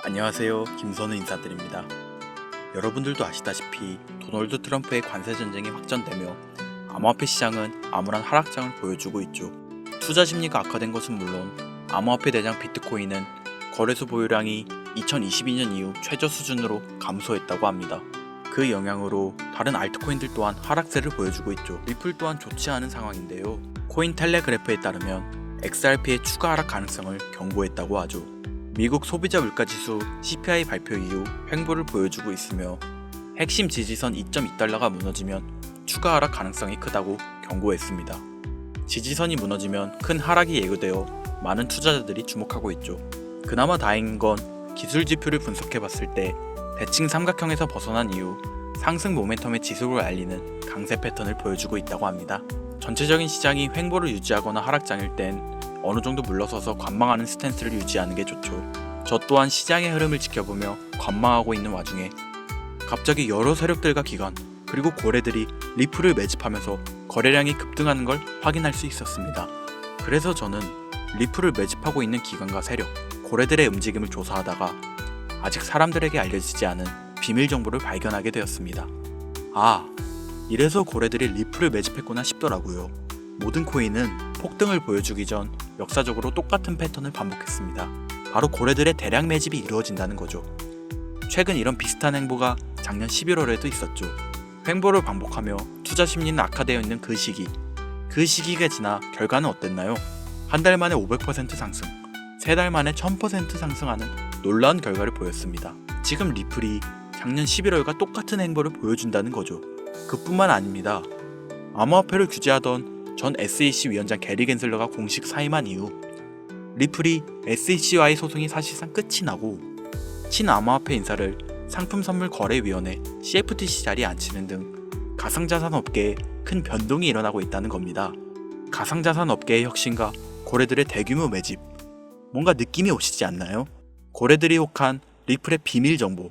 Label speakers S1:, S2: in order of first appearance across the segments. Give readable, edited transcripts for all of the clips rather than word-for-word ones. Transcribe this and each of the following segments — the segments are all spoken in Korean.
S1: 안녕하세요. 김선우 인사드립니다. 여러분들도 아시다시피 도널드 트럼프의 관세 전쟁이 확전되며 암호화폐 시장은 암울한 하락장을 보여주고 있죠. 투자 심리가 악화된 것은 물론 암호화폐 대장 비트코인은 거래소 보유량이 2022년 이후 최저 수준으로 감소했다고 합니다. 그 영향으로 다른 알트코인들 또한 하락세를 보여주고 있죠. 리플 또한 좋지 않은 상황인데요. 코인텔레그래프에 따르면 XRP의 추가 하락 가능성을 경고했다고 하죠. 미국 소비자 물가지수 CPI 발표 이후 횡보를 보여주고 있으며 핵심 지지선 2.2달러가 무너지면 추가 하락 가능성이 크다고 경고했습니다. 지지선이 무너지면 큰 하락이 예고되어 많은 투자자들이 주목하고 있죠. 그나마 다행인 건 기술 지표를 분석해봤을 때 대칭 삼각형에서 벗어난 이후 상승 모멘텀의 지속을 알리는 강세 패턴을 보여주고 있다고 합니다. 전체적인 시장이 횡보를 유지하거나 하락장일 땐 어느 정도 물러서서 관망하는 스탠스를 유지하는 게 좋죠. 저 또한 시장의 흐름을 지켜보며 관망하고 있는 와중에 갑자기 여러 세력들과 기관 그리고 고래들이 리플을 매집하면서 거래량이 급등하는 걸 확인할 수 있었습니다. 그래서 저는 리플을 매집하고 있는 기관과 세력, 고래들의 움직임을 조사하다가 아직 사람들에게 알려지지 않은 비밀 정보를 발견하게 되었습니다. 아, 이래서 고래들이 리플을 매집했구나 싶더라고요. 모든 코인은 폭등을 보여주기 전 역사적으로 똑같은 패턴을 반복했습니다. 바로 고래들의 대량 매집이 이루어진다는 거죠. 최근 이런 비슷한 행보가 작년 11월에도 있었죠. 횡보를 반복하며 투자 심리는 악화되어 있는 그 시기가 지나 결과는 어땠나요? 한 달 만에 500% 상승, 세 달 만에 1000% 상승하는 놀라운 결과를 보였습니다. 지금 리플이 작년 11월과 똑같은 행보를 보여준다는 거죠. 그뿐만 아닙니다. 암호화폐를 규제하던 전 SEC 위원장 게리 겐슬러가 공식 사임한 이후 리플이 SEC와의 소송이 사실상 끝이 나고 친암호화폐 인사를 상품선물거래위원회 CFTC 자리에 앉히는 등 가상자산 업계에 큰 변동이 일어나고 있다는 겁니다. 가상자산 업계의 혁신과 고래들의 대규모 매집, 뭔가 느낌이 오시지 않나요? 고래들이 혹한 리플의 비밀 정보,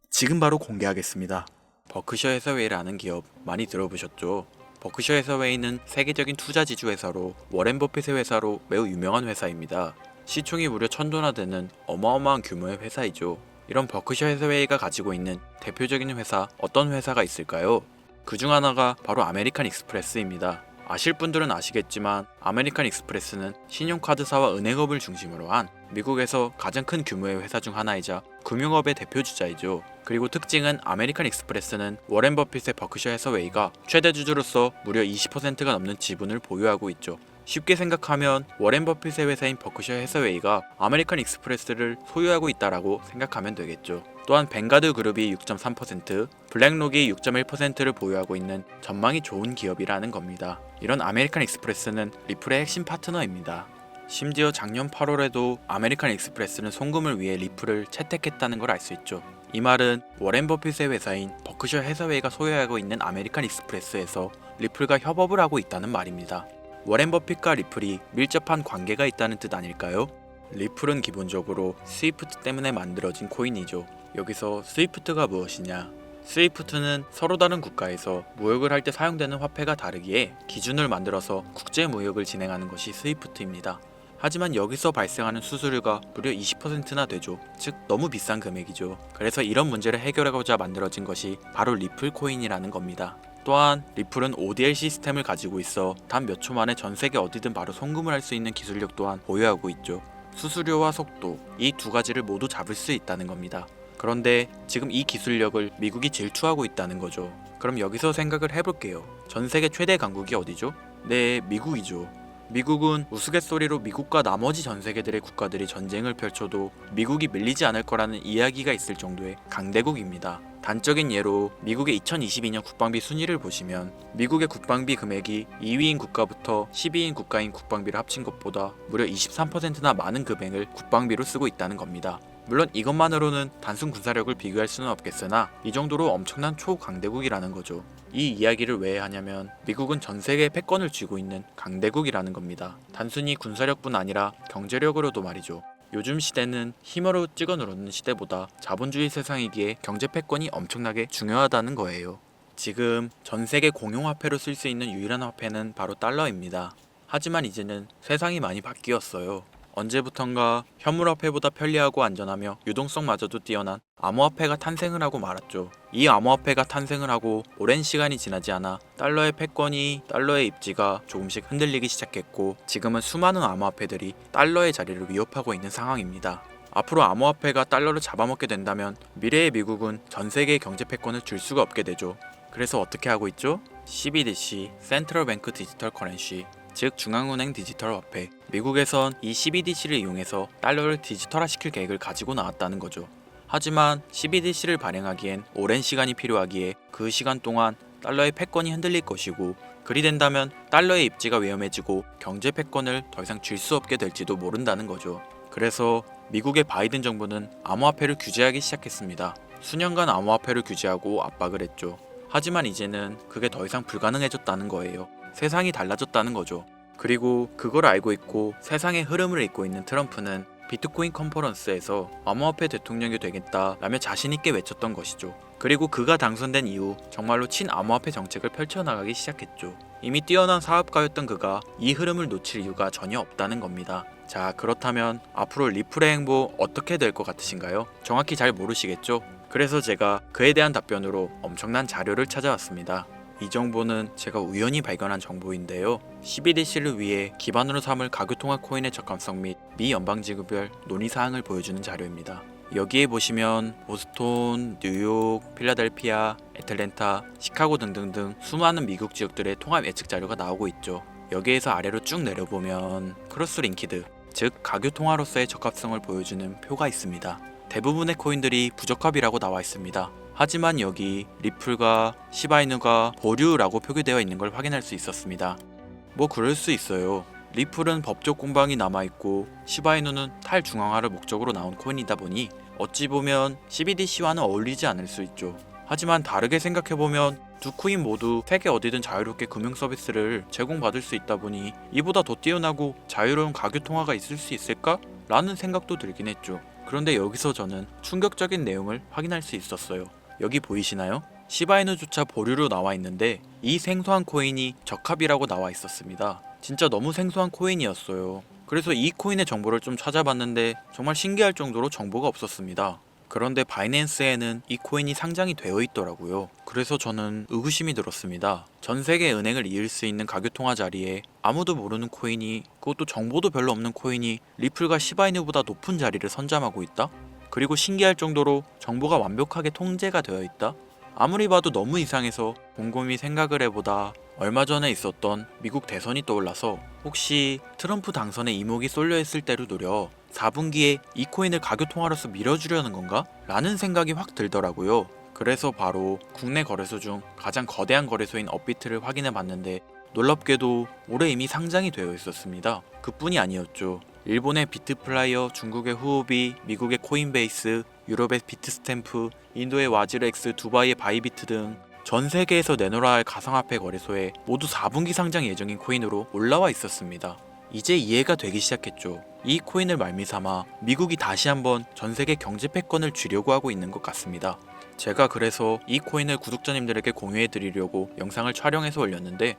S1: 지금 바로 공개하겠습니다. 버크셔 해서웨이라는 기업 많이 들어보셨죠? 버크셔 해서웨이는 세계적인 투자 지주 회사로 워렌 버핏의 회사로 매우 유명한 회사입니다. 시총이 무려 1000조나 되는 어마어마한 규모의 회사이죠. 이런 버크셔 해서웨이가 가지고 있는 대표적인 회사, 어떤 회사가 있을까요? 그 중 하나가 바로 아메리칸 익스프레스입니다. 아실 분들은 아시겠지만 아메리칸 익스프레스는 신용카드사와 은행업을 중심으로 한 미국에서 가장 큰 규모의 회사 중 하나이자 금융업의 대표주자이죠. 그리고 특징은 아메리칸 익스프레스는 워렌 버핏의 버크셔 해서웨이가 최대 주주로서 무려 20%가 넘는 지분을 보유하고 있죠. 쉽게 생각하면 워렌 버핏의 회사인 버크셔 해서웨이가 아메리칸 익스프레스를 소유하고 있다라고 생각하면 되겠죠. 또한 뱅가드 그룹이 6.3%, 블랙록이 6.1%를 보유하고 있는 전망이 좋은 기업이라는 겁니다. 이런 아메리칸 익스프레스는 리플의 핵심 파트너입니다. 심지어 작년 8월에도 아메리칸 익스프레스는 송금을 위해 리플을 채택했다는 걸 알 수 있죠. 이 말은 워렌 버핏의 회사인 버크셔 해서웨이가 소유하고 있는 아메리칸 익스프레스에서 리플과 협업을 하고 있다는 말입니다. 워렌 버핏과 리플이 밀접한 관계가 있다는 뜻 아닐까요? 리플은 기본적으로 스위프트 때문에 만들어진 코인이죠. 여기서 스위프트가 무엇이냐? 스위프트는 서로 다른 국가에서 무역을 할 때 사용되는 화폐가 다르기에 기준을 만들어서 국제 무역을 진행하는 것이 스위프트입니다. 하지만 여기서 발생하는 수수료가 무려 20%나 되죠. 즉 너무 비싼 금액이죠. 그래서 이런 문제를 해결하고자 만들어진 것이 바로 리플 코인이라는 겁니다. 또한 리플은 ODL 시스템을 가지고 있어 단 몇 초 만에 전 세계 어디든 바로 송금을 할 수 있는 기술력 또한 보유하고 있죠. 수수료와 속도, 이 두 가지를 모두 잡을 수 있다는 겁니다. 그런데 지금 이 기술력을 미국이 질투하고 있다는 거죠. 그럼 여기서 생각을 해볼게요. 전 세계 최대 강국이 어디죠? 네, 미국이죠. 미국은 우스갯소리로 미국과 나머지 전 세계들의 국가들이 전쟁을 펼쳐도 미국이 밀리지 않을 거라는 이야기가 있을 정도의 강대국입니다. 단적인 예로 미국의 2022년 국방비 순위를 보시면 미국의 국방비 금액이 2위인 국가부터 10위인 국가인 국방비를 합친 것보다 무려 23%나 많은 금액을 국방비로 쓰고 있다는 겁니다. 물론 이것만으로는 단순 군사력을 비교할 수는 없겠으나 이 정도로 엄청난 초강대국이라는 거죠. 이 이야기를 왜 하냐면 미국은 전 세계의 패권을 쥐고 있는 강대국이라는 겁니다. 단순히 군사력뿐 아니라 경제력으로도 말이죠. 요즘 시대는 힘으로 찍어 누르는 시대보다 자본주의 세상이기에 경제 패권이 엄청나게 중요하다는 거예요. 지금 전 세계 공용화폐로 쓸 수 있는 유일한 화폐는 바로 달러입니다. 하지만 이제는 세상이 많이 바뀌었어요. 언제부턴가 현물화폐보다 편리하고 안전하며 유동성마저도 뛰어난 암호화폐가 탄생을 하고 말았죠. 이 암호화폐가 탄생을 하고 오랜 시간이 지나지 않아 달러의 패권이 달러의 입지가 조금씩 흔들리기 시작했고 지금은 수많은 암호화폐들이 달러의 자리를 위협하고 있는 상황입니다. 앞으로 암호화폐가 달러를 잡아먹게 된다면 미래의 미국은 전 세계의 경제 패권을 줄 수가 없게 되죠. 그래서 어떻게 하고 있죠? CBDC, 센트럴 뱅크 디지털 커런시, 즉 중앙은행 디지털 화폐. 미국에선 이 CBDC를 이용해서 달러를 디지털화시킬 계획을 가지고 나왔다는 거죠. 하지만 CBDC를 발행하기엔 오랜 시간이 필요하기에 그 시간 동안 달러의 패권이 흔들릴 것이고 그리 된다면 달러의 입지가 위험해지고 경제 패권을 더 이상 쥘 수 없게 될지도 모른다는 거죠. 그래서 미국의 바이든 정부는 암호화폐를 규제하기 시작했습니다. 수년간 암호화폐를 규제하고 압박을 했죠. 하지만 이제는 그게 더 이상 불가능해졌다는 거예요. 세상이 달라졌다는 거죠. 그리고 그걸 알고 있고 세상의 흐름을 읽고 있는 트럼프는 비트코인 컨퍼런스에서 암호화폐 대통령이 되겠다라며 자신있게 외쳤던 것이죠. 그리고 그가 당선된 이후 정말로 친암호화폐 정책을 펼쳐나가기 시작했죠. 이미 뛰어난 사업가였던 그가 이 흐름을 놓칠 이유가 전혀 없다는 겁니다. 자, 그렇다면 앞으로 리플의 행보 어떻게 될 것 같으신가요? 정확히 잘 모르시겠죠? 그래서 제가 그에 대한 답변으로 엄청난 자료를 찾아왔습니다. 이 정보는 제가 우연히 발견한 정보인데요. CBDC를 위해 기반으로 삼을 가교통화 코인의 적합성 및 미 연방지구별 논의사항을 보여주는 자료입니다. 여기에 보시면 보스톤, 뉴욕, 필라델피아, 애틀랜타, 시카고 등등등 수많은 미국 지역들의 통합 예측 자료가 나오고 있죠. 여기에서 아래로 쭉 내려보면 크로스링키드, 즉 가교통화로서의 적합성을 보여주는 표가 있습니다. 대부분의 코인들이 부적합이라고 나와 있습니다. 하지만 여기 리플과 시바이누가 보류라고 표기되어 있는 걸 확인할 수 있었습니다. 뭐 그럴 수 있어요. 리플은 법적 공방이 남아있고 시바이누는 탈중앙화를 목적으로 나온 코인이다 보니 어찌 보면 CBDC와는 어울리지 않을 수 있죠. 하지만 다르게 생각해보면 두 코인 모두 세계 어디든 자유롭게 금융 서비스를 제공받을 수 있다 보니 이보다 더 뛰어나고 자유로운 가교통화가 있을 수 있을까? 라는 생각도 들긴 했죠. 그런데 여기서 저는 충격적인 내용을 확인할 수 있었어요. 여기 보이시나요? 시바이누조차 보류로 나와 있는데 이 생소한 코인이 적합이라고 나와 있었습니다. 진짜 너무 생소한 코인이었어요. 그래서 이 코인의 정보를 좀 찾아봤는데 정말 신기할 정도로 정보가 없었습니다. 그런데 바이낸스에는 이 코인이 상장이 되어 있더라고요. 그래서 저는 의구심이 들었습니다. 전 세계 은행을 이을 수 있는 가교통화 자리에 아무도 모르는 코인이, 그것도 정보도 별로 없는 코인이 리플과 시바이누보다 높은 자리를 선점하고 있다? 그리고 신기할 정도로 정보가 완벽하게 통제가 되어 있다? 아무리 봐도 너무 이상해서 곰곰이 생각을 해보다 얼마 전에 있었던 미국 대선이 떠올라서 혹시 트럼프 당선에 이목이 쏠려있을 때를 노려 4분기에 이 코인을 가교통화로서 밀어주려는 건가? 라는 생각이 확 들더라고요. 그래서 바로 국내 거래소 중 가장 거대한 거래소인 업비트를 확인해 봤는데 놀랍게도 올해 이미 상장이 되어 있었습니다. 그뿐이 아니었죠. 일본의 비트플라이어, 중국의 후오비, 미국의 코인베이스, 유럽의 비트스탬프, 인도의 와즈렉스, 두바이의 바이비트 등 전 세계에서 내놓아야 할 가상화폐 거래소에 모두 4분기 상장 예정인 코인으로 올라와 있었습니다. 이제 이해가 되기 시작했죠. 이 코인을 말미삼아 미국이 다시 한번 전 세계 경제 패권을 쥐려고 하고 있는 것 같습니다. 제가 그래서 이 코인을 구독자님들에게 공유해 드리려고 영상을 촬영해서 올렸는데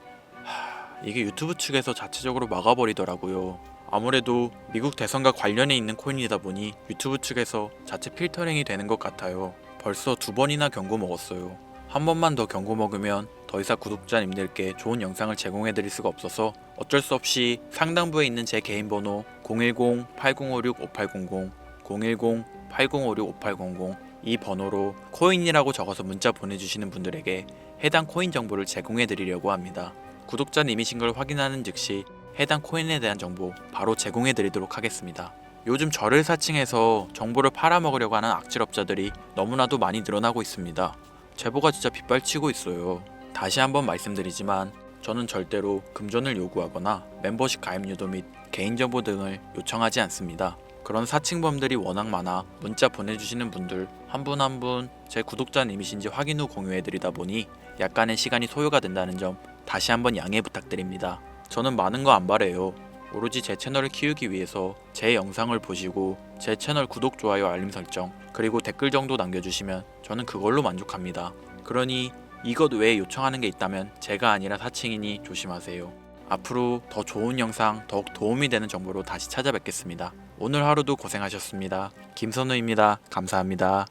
S1: 이게 유튜브 측에서 자체적으로 막아버리더라고요. 아무래도 미국 대선과 관련해 있는 코인이다 보니 유튜브 측에서 자체 필터링이 되는 것 같아요. 벌써 2번이나 경고 먹었어요. 한 번만 더 경고 먹으면 더 이상 구독자님들께 좋은 영상을 제공해 드릴 수가 없어서 어쩔 수 없이 상단부에 있는 제 개인 번호 010-8056-5800, 010-8056-5800 이 번호로 코인이라고 적어서 문자 보내주시는 분들에게 해당 코인 정보를 제공해 드리려고 합니다. 구독자님이신 걸 확인하는 즉시 해당 코인에 대한 정보 바로 제공해 드리도록 하겠습니다. 요즘 저를 사칭해서 정보를 팔아먹으려고 하는 악질업자들이 너무나도 많이 늘어나고 있습니다. 제보가 진짜 빗발치고 있어요. 다시 한번 말씀드리지만 저는 절대로 금전을 요구하거나 멤버십 가입 유도 및 개인정보 등을 요청하지 않습니다. 그런 사칭범들이 워낙 많아 문자 보내주시는 분들 한 분 한 분 제 구독자님이신지 확인 후 공유해드리다 보니 약간의 시간이 소요가 된다는 점 다시 한번 양해 부탁드립니다. 저는 많은 거 안 바래요. 오로지 제 채널을 키우기 위해서 제 영상을 보시고 제 채널 구독, 좋아요, 알림 설정 그리고 댓글 정도 남겨주시면 저는 그걸로 만족합니다. 그러니 이것 외에 요청하는 게 있다면 제가 아니라 사칭이니 조심하세요. 앞으로 더 좋은 영상, 더욱 도움이 되는 정보로 다시 찾아뵙겠습니다. 오늘 하루도 고생하셨습니다. 김선우입니다. 감사합니다.